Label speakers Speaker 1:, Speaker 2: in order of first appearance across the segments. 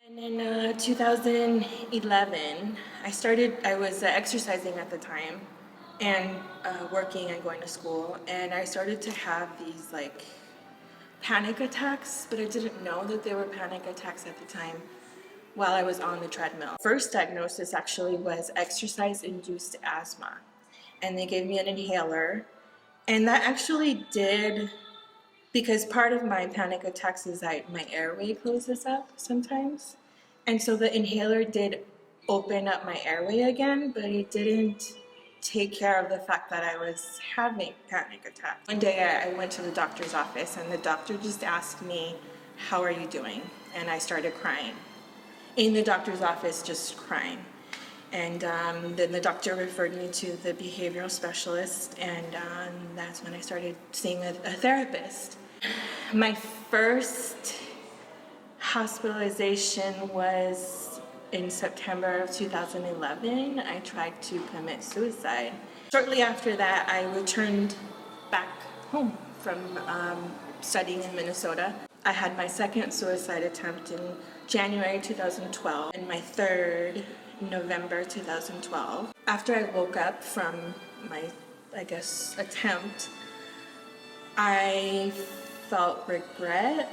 Speaker 1: And in 2011, I was exercising at the time and working and going to school, and I started to have these like panic attacks, but I didn't know that they were panic attacks at the time while I was on the treadmill. First diagnosis actually was exercise-induced asthma, and they gave me an inhaler, and that actually did, because part of my panic attacks is my airway closes up sometimes. And so the inhaler did open up my airway again, but it didn't take care of the fact that I was having panic attacks. One day I went to the doctor's office and the doctor just asked me, "How are you doing?" And I started crying. In the doctor's office, just crying. And then the doctor referred me to the behavioral specialist, and that's when I started seeing a therapist. My first hospitalization was in September of 2011. I tried to commit suicide. Shortly after that, I returned back home from studying in Minnesota. I had my second suicide attempt in January 2012 and my third November 2012. After I woke up from my, attempt, I felt regret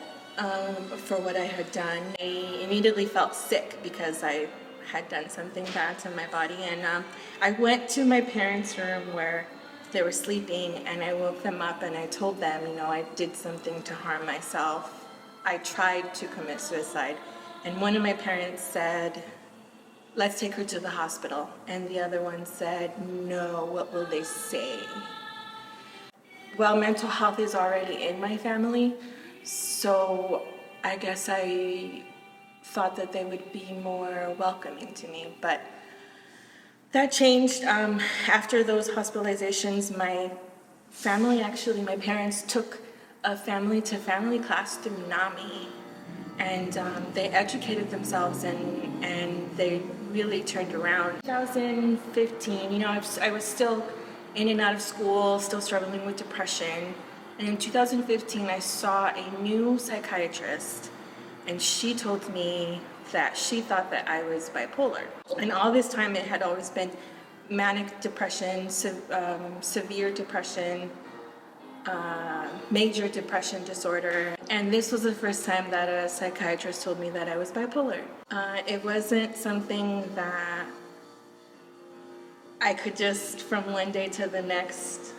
Speaker 1: for what I had done. I immediately felt sick because I had done something bad to my body, and I went to my parents' room where they were sleeping, and I woke them up and I told them, I did something to harm myself. I tried to commit suicide, and one of my parents said, "Let's take her to the hospital," and the other one said, "No, what will they say?" Well, mental health is already in my family, so I guess I thought that they would be more welcoming to me, but that changed. After those hospitalizations, my parents took a family-to-family class through NAMI, and they educated themselves, and they really turned around. 2015, I was still in and out of school, still struggling with depression. And in 2015, I saw a new psychiatrist, and she told me that she thought that I was bipolar. And all this time, it had always been manic depression, severe depression, major depression disorder. And this was the first time that a psychiatrist told me that I was bipolar. It wasn't something that I could just from one day to the next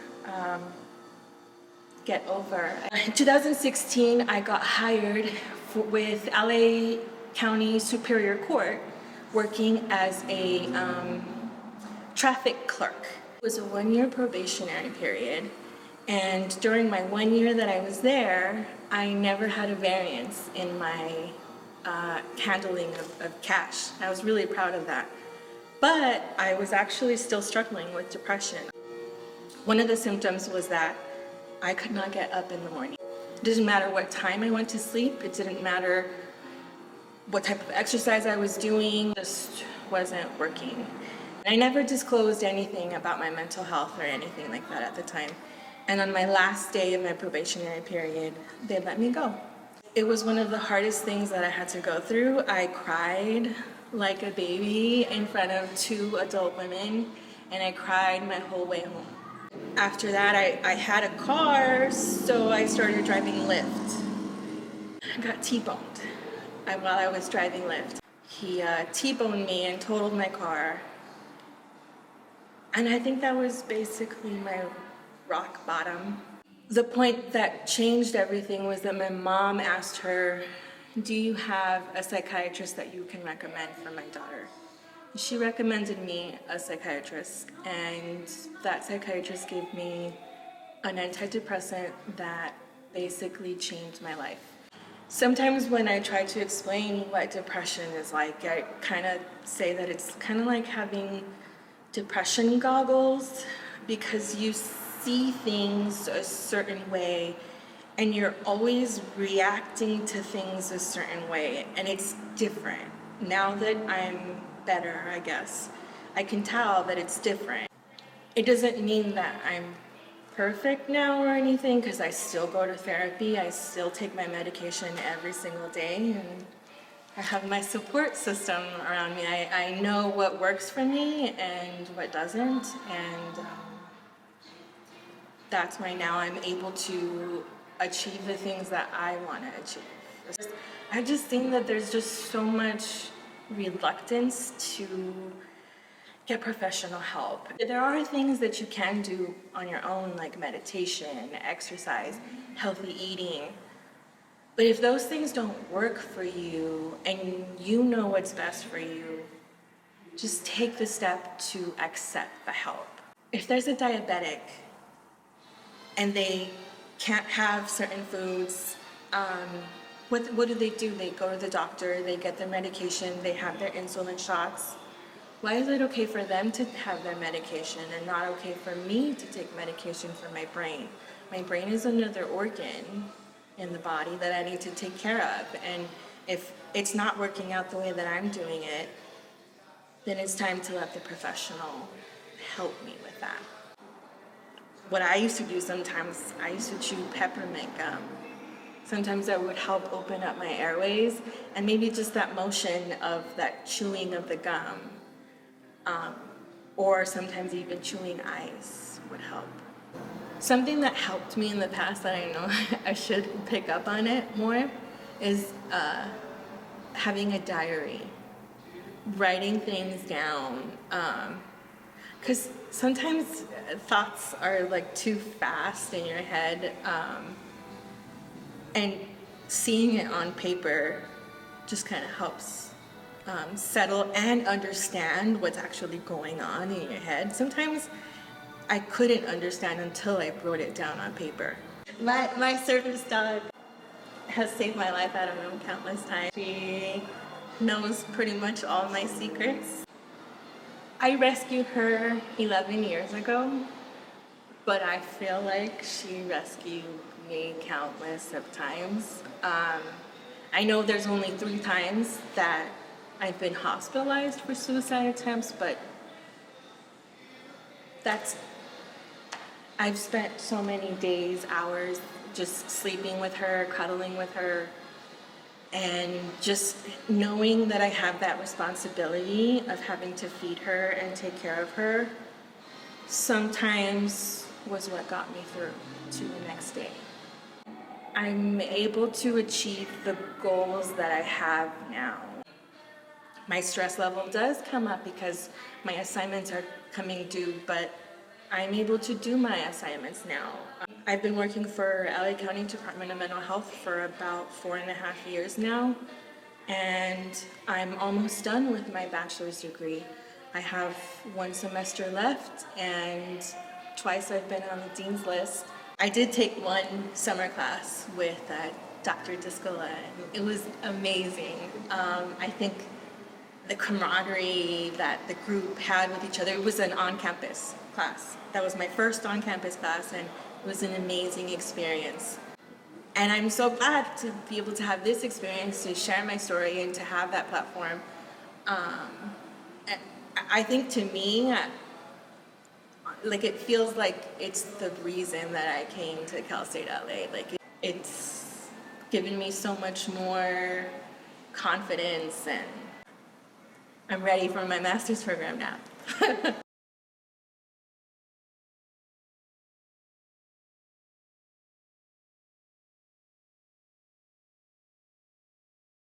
Speaker 1: get over. In 2016, I got hired with LA County Superior Court working as a traffic clerk. It was a 1-year probationary period, and during my 1 year that I was there, I never had a variance in my handling of cash. I was really proud of that. But I was actually still struggling with depression. One of the symptoms was that I could not get up in the morning. It didn't matter what time I went to sleep. It didn't matter what type of exercise I was doing. It just wasn't working. I never disclosed anything about my mental health or anything like that at the time. And on my last day of my probationary period, they let me go. It was one of the hardest things that I had to go through. I cried like a baby in front of 2 adult women, and I cried my whole way home. After that, I had a car, so I started driving Lyft. I got T-boned while I was driving Lyft. He T-boned me and totaled my car. And I think that was basically my rock bottom. The point that changed everything was that my mom asked her, "Do you have a psychiatrist that you can recommend for my daughter?" She recommended me a psychiatrist, and that psychiatrist gave me an antidepressant that basically changed my life. Sometimes when I try to explain what depression is like, I kind of say that it's kind of like having depression goggles, because you see things a certain way and you're always reacting to things a certain way, and it's different. Now that I'm better, I guess, I can tell that it's different. It doesn't mean that I'm perfect now or anything, because I still go to therapy. I still take my medication every single day, and I have my support system around me. I know what works for me and what doesn't, and that's why now I'm able to achieve the things that I want to achieve. I've just seen that there's just so much reluctance to get professional help. There are things that you can do on your own, like meditation, exercise, healthy eating. But if those things don't work for you and you know what's best for you, just take the step to accept the help. If there's a diabetic and they can't have certain foods, what do? They go to the doctor, they get their medication, they have their insulin shots. Why is it okay for them to have their medication and not okay for me to take medication for my brain? My brain is another organ in the body that I need to take care of. And if it's not working out the way that I'm doing it, then it's time to let the professional help me with that. What I used to do sometimes, I used to chew peppermint gum. Sometimes that would help open up my airways, and maybe just that motion of that chewing of the gum, or sometimes even chewing ice would help. Something that helped me in the past that I know I should pick up on it more is having a diary, writing things down. Because sometimes thoughts are like too fast in your head, and seeing it on paper just kind of helps settle and understand what's actually going on in your head. Sometimes I couldn't understand until I wrote it down on paper. My service dog has saved my life, I don't know, countless times. She knows pretty much all my secrets. I rescued her 11 years ago, but I feel like she rescued me countless of times. I know there's only 3 times that I've been hospitalized for suicide attempts, but I've spent so many days, hours, just sleeping with her, cuddling with her, and just knowing that I have that responsibility of having to feed her and take care of her sometimes was what got me through to the next day. I'm able to achieve the goals that I have now. My stress level does come up because my assignments are coming due, but I'm able to do my assignments now. I've been working for LA County Department of Mental Health for about 4.5 years now, and I'm almost done with my bachelor's degree. I have 1 semester left, and twice I've been on the dean's list. I did take 1 summer class with Dr. Discola, and it was amazing. I think the camaraderie that the group had with each other, it was an on-campus class. That was my first on-campus class, and it was an amazing experience. And I'm so glad to be able to have this experience, to share my story and to have that platform. I think to me, like it feels like it's the reason that I came to Cal State LA. Like it's given me so much more confidence, and I'm ready for my master's program now.